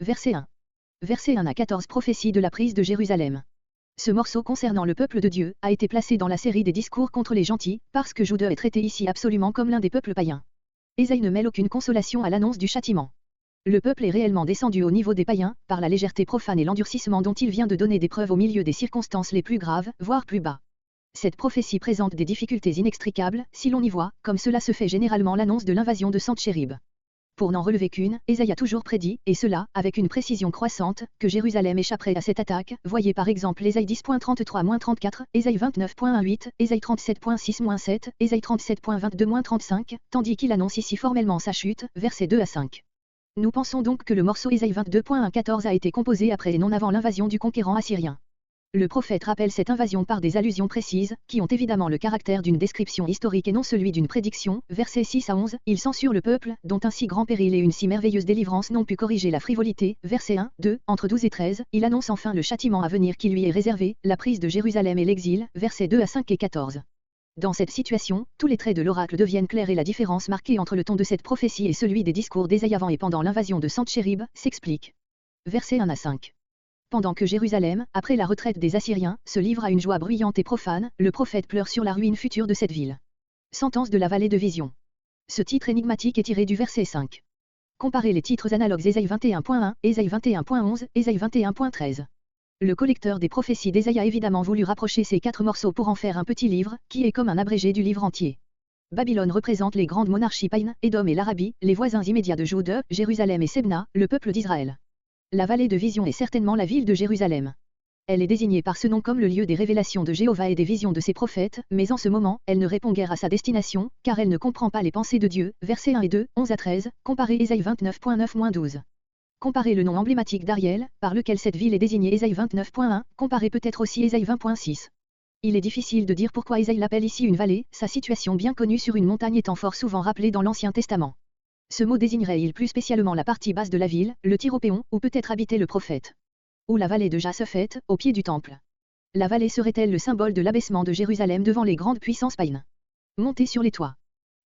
Verset 1. Verset 1 à 14 Prophétie de la prise de Jérusalem. Ce morceau concernant le peuple de Dieu a été placé dans la série des discours contre les gentils, parce que Jude est traité ici absolument comme l'un des peuples païens. Ésaïe ne mêle aucune consolation à l'annonce du châtiment. Le peuple est réellement descendu au niveau des païens, par la légèreté profane et l'endurcissement dont il vient de donner des preuves au milieu des circonstances les plus graves, voire plus bas. Cette prophétie présente des difficultés inextricables, si l'on y voit, comme cela se fait généralement l'annonce de l'invasion de Sentchérib. Pour n'en relever qu'une, Ésaïe a toujours prédit, et cela, avec une précision croissante, que Jérusalem échapperait à cette attaque, voyez par exemple Ésaïe 10.33-34, Ésaïe 29.18, Ésaïe 37.6-7, Ésaïe 37.22-35, tandis qu'il annonce ici formellement sa chute, versets 2 à 5. Nous pensons donc que le morceau Ésaïe 22.1-14 a été composé après et non avant l'invasion du conquérant assyrien. Le prophète rappelle cette invasion par des allusions précises, qui ont évidemment le caractère d'une description historique et non celui d'une prédiction. Versets 6 à 11, il censure le peuple, dont un si grand péril et une si merveilleuse délivrance n'ont pu corriger la frivolité. Versets 1, 2, entre 12 et 13, il annonce enfin le châtiment à venir qui lui est réservé, la prise de Jérusalem et l'exil. Versets 2 à 5 et 14. Dans cette situation, tous les traits de l'oracle deviennent clairs et la différence marquée entre le ton de cette prophétie et celui des discours d'Ésaïe avant et pendant l'invasion de Sentchérib s'explique. Versets 1 à 5. Pendant que Jérusalem, après la retraite des Assyriens, se livre à une joie bruyante et profane, le prophète pleure sur la ruine future de cette ville. Sentence de la vallée de vision. Ce titre énigmatique est tiré du verset 5. Comparez les titres analogues Ésaïe 21.1, Ésaïe 21.11, Ésaïe 21.13. Le collecteur des prophéties d'Ésaïe a évidemment voulu rapprocher ces 4 morceaux pour en faire un petit livre, qui est comme un abrégé du livre entier. Babylone représente les grandes monarchies païennes, Édom et l'Arabie, les voisins immédiats de Jude, Jérusalem et Sebna, le peuple d'Israël. La vallée de vision est certainement la ville de Jérusalem. Elle est désignée par ce nom comme le lieu des révélations de Jéhovah et des visions de ses prophètes, mais en ce moment, elle ne répond guère à sa destination, car elle ne comprend pas les pensées de Dieu. Versets 1 et 2, 11 à 13, comparez Ésaïe 29.9-12. Comparez le nom emblématique d'Ariel, par lequel cette ville est désignée Ésaïe 29.1, comparez peut-être aussi Ésaïe 20.6. Il est difficile de dire pourquoi Ésaïe l'appelle ici une vallée, sa situation bien connue sur une montagne étant fort souvent rappelée dans l'Ancien Testament. Ce mot désignerait-il plus spécialement la partie basse de la ville, le Tyropéon, où peut-être habitait le prophète. Ou la vallée de Jasophet, au pied du temple. La vallée serait-elle le symbole de l'abaissement de Jérusalem devant les grandes puissances païennes? Monter sur les toits.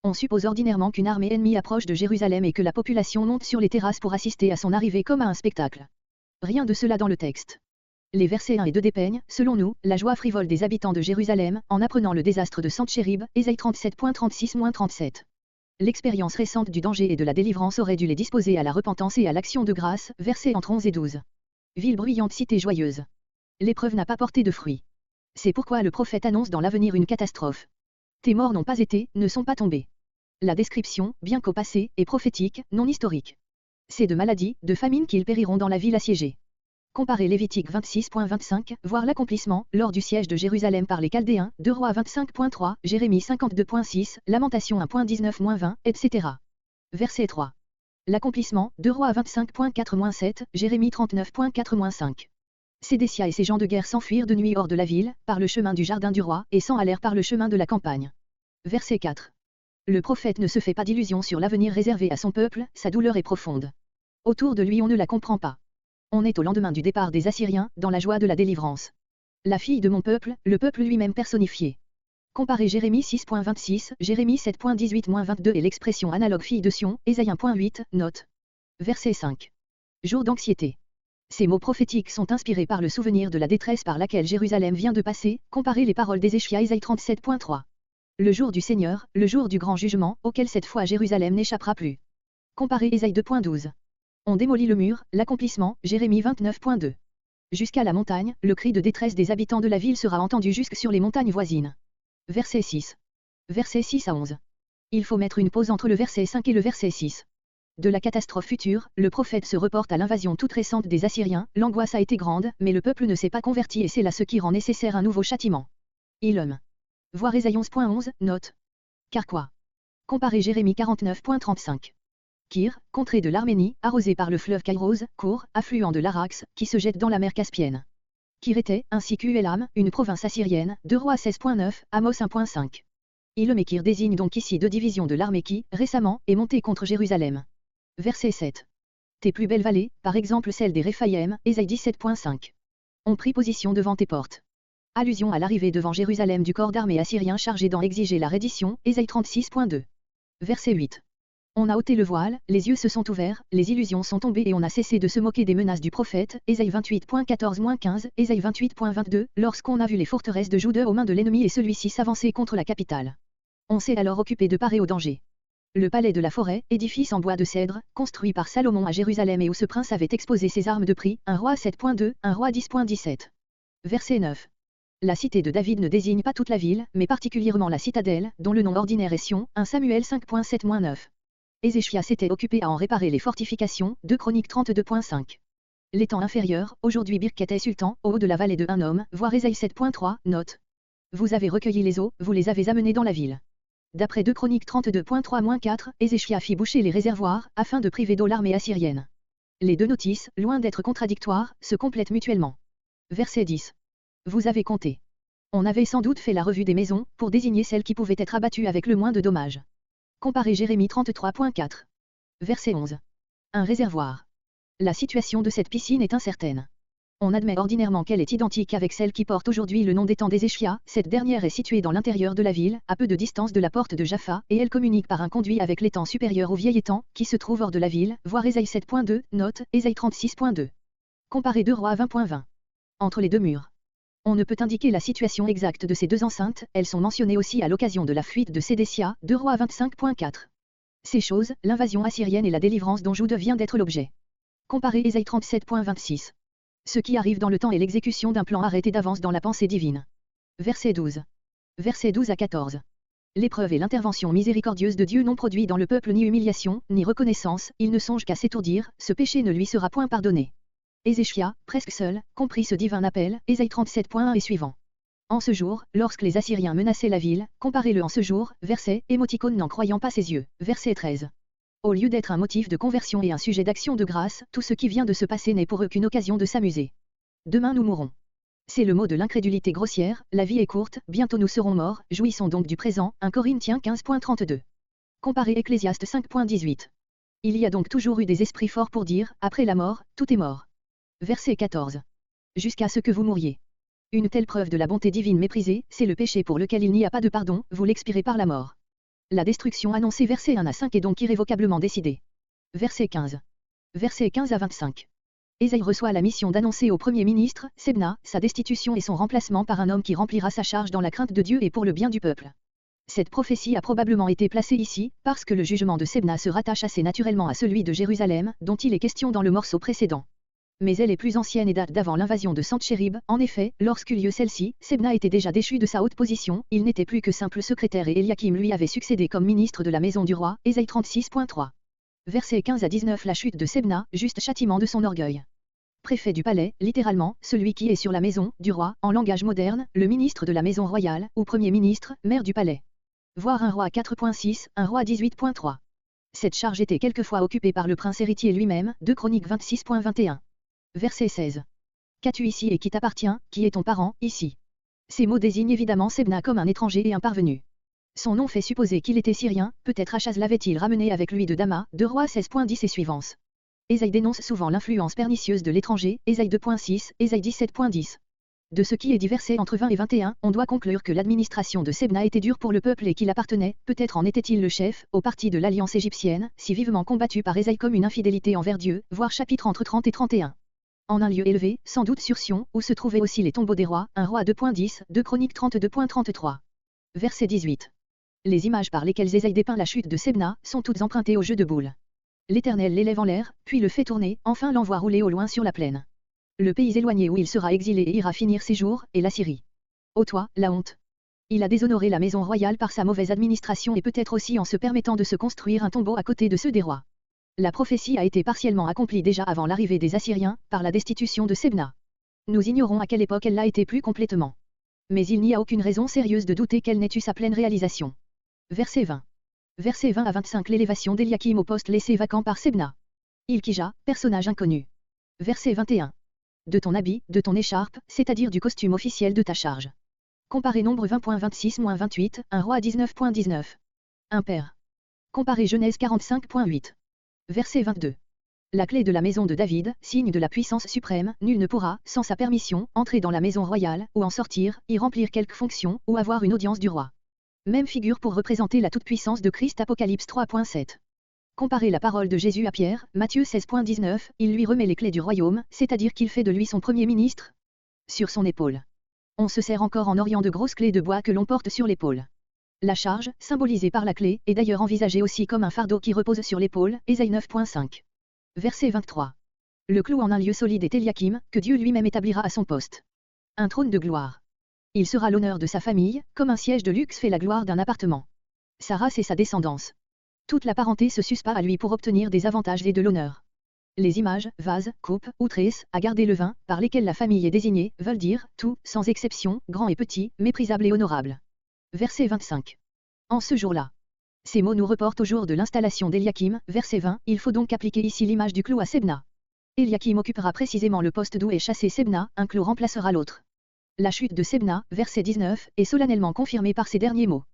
On suppose ordinairement qu'une armée ennemie approche de Jérusalem et que la population monte sur les terrasses pour assister à son arrivée comme à un spectacle. Rien de cela dans le texte. Les versets 1 et 2 dépeignent, selon nous, la joie frivole des habitants de Jérusalem, en apprenant le désastre de Sentchérib, Ésaïe 37.36-37. L'expérience récente du danger et de la délivrance aurait dû les disposer à la repentance et à l'action de grâce, versets entre 11 et 12. Ville bruyante, cité joyeuse. L'épreuve n'a pas porté de fruits. C'est pourquoi le prophète annonce dans l'avenir une catastrophe. Tes morts n'ont pas été, ne sont pas tombés. La description, bien qu'au passé, est prophétique, non historique. C'est de maladies, de famines qu'ils périront dans la ville assiégée. Comparez Lévitique 26.25, voir l'accomplissement, lors du siège de Jérusalem par les Chaldéens, 2 Rois 25.3, Jérémie 52.6, Lamentation 1.19-20, etc. Verset 3. L'accomplissement, 2 Rois 25.4-7, Jérémie 39.4-5. Sédécia et ses gens de guerre s'enfuirent de nuit hors de la ville, par le chemin du jardin du roi, et s'en allèrent par le chemin de la campagne. Verset 4. Le prophète ne se fait pas d'illusions sur l'avenir réservé à son peuple, sa douleur est profonde. Autour de lui on ne la comprend pas. On est au lendemain du départ des Assyriens, dans la joie de la délivrance. La fille de mon peuple, le peuple lui-même personnifié. Comparez Jérémie 6.26, Jérémie 7.18-22 et l'expression analogue fille de Sion, Ésaïe 1.8, note. Verset 5. Jour d'anxiété. Ces mots prophétiques sont inspirés par le souvenir de la détresse par laquelle Jérusalem vient de passer, comparez les paroles d'Ézéchias Ésaïe 37.3. Le jour du Seigneur, le jour du grand jugement, auquel cette fois Jérusalem n'échappera plus. Comparez Ésaïe 2.12. On démolit le mur, l'accomplissement, Jérémie 29.2. Jusqu'à la montagne, le cri de détresse des habitants de la ville sera entendu jusque sur les montagnes voisines. Verset 6. Verset 6 à 11. Il faut mettre une pause entre le verset 5 et le verset 6. De la catastrophe future, le prophète se reporte à l'invasion toute récente des Assyriens, l'angoisse a été grande, mais le peuple ne s'est pas converti et c'est là ce qui rend nécessaire un nouveau châtiment. Ilum. Voir Ésaïe 11.11, note. Car quoi? Comparez Jérémie 49.35. Kir, contrée de l'Arménie, arrosée par le fleuve Kairos, court, affluent de l'Arax, qui se jette dans la mer Caspienne. Kir était, ainsi qu'Uélam, une province assyrienne, 2 Rois 16.9, Amos 1.5. Ilum et Kir désignent donc ici 2 divisions de l'armée qui, récemment, est montée contre Jérusalem. Verset 7. Tes plus belles vallées, par exemple celles des Réphaïm, Ésaïe 17.5. Ont pris position devant tes portes. Allusion à l'arrivée devant Jérusalem du corps d'armée assyrien chargé d'en exiger la reddition, Ésaïe 36.2. Verset 8. On a ôté le voile, les yeux se sont ouverts, les illusions sont tombées et on a cessé de se moquer des menaces du prophète. Ésaïe 28.14-15, Ésaïe 28.22, lorsqu'on a vu les forteresses de Juda aux mains de l'ennemi et celui-ci s'avancer contre la capitale. On s'est alors occupé de parer au danger. Le palais de la forêt, édifice en bois de cèdre, construit par Salomon à Jérusalem et où ce prince avait exposé ses armes de prix, 1 Roi 7.2, 1 Roi 10.17. Verset 9. La cité de David ne désigne pas toute la ville, mais particulièrement la citadelle, dont le nom ordinaire est Sion, 1 Samuel 5.7-9. Ézéchias s'était occupé à en réparer les fortifications, 2 Chroniques 32.5. L'étang inférieur, aujourd'hui Birket et Sultan, au haut de la vallée de Hinnom, voir Ésaïe 7.3, note. Vous avez recueilli les eaux, vous les avez amenées dans la ville. D'après 2 Chroniques 32.3-4, Ézéchias fit boucher les réservoirs, afin de priver d'eau l'armée assyrienne. Les deux notices, loin d'être contradictoires, se complètent mutuellement. Verset 10. Vous avez compté. On avait sans doute fait la revue des maisons, pour désigner celles qui pouvaient être abattues avec le moins de dommages. Comparez Jérémie 33.4. Verset 11. Un réservoir. La situation de cette piscine est incertaine. On admet ordinairement qu'elle est identique avec celle qui porte aujourd'hui le nom d'étang d'Ézéchias. Cette dernière est située dans l'intérieur de la ville, à peu de distance de la porte de Jaffa, et elle communique par un conduit avec l'étang supérieur au vieil étang, qui se trouve hors de la ville, voir Ésaïe 7.2, note, Ésaïe 36.2. Comparez 2 Rois 20.20. Entre les deux murs. On ne peut indiquer la situation exacte de ces deux enceintes, elles sont mentionnées aussi à l'occasion de la fuite de Sédécia, 2 Rois 25.4. Ces choses, l'invasion assyrienne et la délivrance dont Juda vient d'être l'objet. Comparez Ésaïe 37.26. Ce qui arrive dans le temps est l'exécution d'un plan arrêté d'avance dans la pensée divine. Verset 12. Versets 12 à 14. L'épreuve et l'intervention miséricordieuse de Dieu n'ont produit dans le peuple ni humiliation, ni reconnaissance, il ne songe qu'à s'étourdir, ce péché ne lui sera point pardonné. Ézéchias, presque seul, comprit ce divin appel, Ésaïe 37.1 et suivant. En ce jour, lorsque les Assyriens menaçaient la ville, comparez-le en ce jour, verset, émoticône n'en croyant pas ses yeux, verset 13. Au lieu d'être un motif de conversion et un sujet d'action de grâce, tout ce qui vient de se passer n'est pour eux qu'une occasion de s'amuser. Demain nous mourrons. C'est le mot de l'incrédulité grossière, la vie est courte, bientôt nous serons morts, jouissons donc du présent, 1 Corinthiens 15.32. Comparez Ecclésiaste 5.18. Il y a donc toujours eu des esprits forts pour dire, après la mort, tout est mort. Verset 14. Jusqu'à ce que vous mouriez. Une telle preuve de la bonté divine méprisée, c'est le péché pour lequel il n'y a pas de pardon, vous l'expirez par la mort. La destruction annoncée versets 1 à 5 est donc irrévocablement décidée. Verset 15. Versets 15 à 25. Ésaïe reçoit la mission d'annoncer au Premier ministre, Sebna, sa destitution et son remplacement par un homme qui remplira sa charge dans la crainte de Dieu et pour le bien du peuple. Cette prophétie a probablement été placée ici, parce que le jugement de Sebna se rattache assez naturellement à celui de Jérusalem, dont il est question dans le morceau précédent. Mais elle est plus ancienne et date d'avant l'invasion de Santchérib. En effet, lorsqu'eut lieu celle-ci, Sebna était déjà déchu de sa haute position, il n'était plus que simple secrétaire et Eliakim lui avait succédé comme ministre de la maison du roi, Ésaïe 36.3. Versets 15 à 19. La chute de Sebna, juste châtiment de son orgueil. Préfet du palais, littéralement, celui qui est sur la maison du roi, en langage moderne, le ministre de la maison royale, ou premier ministre, maire du palais. Voir un roi 4.6, un roi 18.3. Cette charge était quelquefois occupée par le prince héritier lui-même, 2 Chroniques 26.21. Verset 16. Qu'as-tu ici et qui t'appartient, qui est ton parent, ici? Ces mots désignent évidemment Sebna comme un étranger et un parvenu. Son nom fait supposer qu'il était syrien, peut-être Achaz l'avait-il ramené avec lui de Dama, 2 Rois 16.10 et suivances. Ésaïe dénonce souvent l'influence pernicieuse de l'étranger, Ésaïe 2.6, Ésaïe 17.10. De ce qui est dit versets entre 20 et 21, on doit conclure que l'administration de Sebna était dure pour le peuple et qu'il appartenait, peut-être en était-il le chef, au parti de l'alliance égyptienne, si vivement combattu par Ésaïe comme une infidélité envers Dieu, voir chapitre entre 30 et 31. En un lieu élevé, sans doute sur Sion, où se trouvaient aussi les tombeaux des rois, 1 Roi 2.10, 2 Chroniques 32.33. Verset 18. Les images par lesquelles Ésaïe dépeint la chute de Sebna, sont toutes empruntées au jeu de boules. L'Éternel l'élève en l'air, puis le fait tourner, enfin l'envoie rouler au loin sur la plaine. Le pays éloigné où il sera exilé et ira finir ses jours, est la Syrie. Ô toi, la honte. Il a déshonoré la maison royale par sa mauvaise administration et peut-être aussi en se permettant de se construire un tombeau à côté de ceux des rois. La prophétie a été partiellement accomplie déjà avant l'arrivée des Assyriens, par la destitution de Sebna. Nous ignorons à quelle époque elle l'a été plus complètement. Mais il n'y a aucune raison sérieuse de douter qu'elle n'ait eu sa pleine réalisation. Verset 20. Versets 20 à 25. L'élévation d'Eliakim au poste laissé vacant par Sebna. Ilkija, personnage inconnu. Verset 21. De ton habit, de ton écharpe, c'est-à-dire du costume officiel de ta charge. Comparez Nombre 20.26-28, 1 Roi 19.19. Impair. Comparez Genèse 45.8. Verset 22. La clé de la maison de David, signe de la puissance suprême, nul ne pourra, sans sa permission, entrer dans la maison royale, ou en sortir, y remplir quelque fonction, ou avoir une audience du roi. Même figure pour représenter la toute-puissance de Christ. Apocalypse 3.7. Comparez la parole de Jésus à Pierre, Matthieu 16.19, il lui remet les clés du royaume, c'est-à-dire qu'il fait de lui son premier ministre. Sur son épaule. On se sert encore en Orient de grosses clés de bois que l'on porte sur l'épaule. La charge, symbolisée par la clé, est d'ailleurs envisagée aussi comme un fardeau qui repose sur l'épaule, Ésaïe 9.5. Verset 23. Le clou en un lieu solide est Eliakim, que Dieu lui-même établira à son poste. Un trône de gloire. Il sera l'honneur de sa famille, comme un siège de luxe fait la gloire d'un appartement. Sa race et sa descendance. Toute la parenté se suspend à lui pour obtenir des avantages et de l'honneur. Les images, vases, coupes, ou tresses, à garder le vin, par lesquelles la famille est désignée, veulent dire, tout, sans exception, grand et petit, méprisable et honorable. Verset 25. En ce jour-là. Ces mots nous reportent au jour de l'installation d'Eliakim, verset 20, il faut donc appliquer ici l'image du clou à Sebna. Eliakim occupera précisément le poste d'où est chassé Sebna, un clou remplacera l'autre. La chute de Sebna, verset 19, est solennellement confirmée par ces derniers mots.